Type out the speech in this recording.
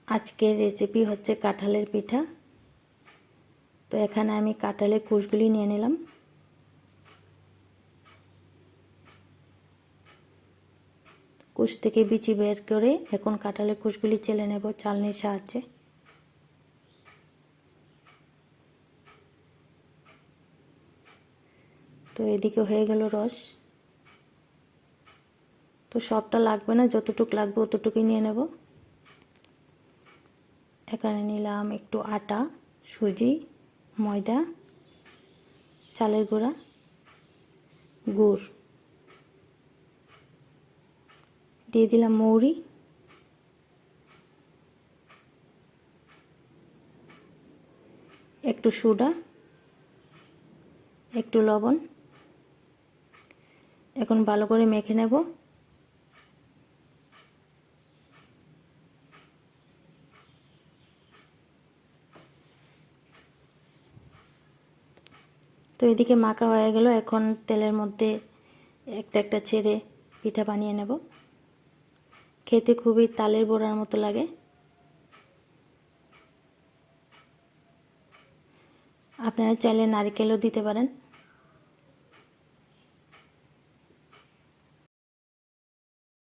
আজকের রেসিপি হচ্ছে কাঁঠালের পিঠা। তো এখানে আমি কাঁঠালের কুশগুলি নিয়ে নিলাম। কুশ থেকে বিচি বের করে এখন কাঁঠালের কুশগুলি চেলে নেব চালনির সাহায্যে। তো এদিকে হয়ে গেল রস। তো সবটা লাগবে না, যতটুকু লাগবে অতটুকুই নিয়ে নেব। এখানে নিলাম একটু আটা, সুজি, ময়দা, চালের গুঁড়া, গুড়, দিয়ে দিলাম মৌরি, একটু সোডা, একটু লবণ। এখন ভালো করে মেখে নেব। তো এদিকে মাখা হয়ে গেল। এখন তেলের মধ্যে একটা একটা ছেড়ে পিঠা বানিয়ে নেব। খেতে খুবই তালের বড়ার মতো লাগে। আপনারা চাইলে নারকেলও দিতে পারেন।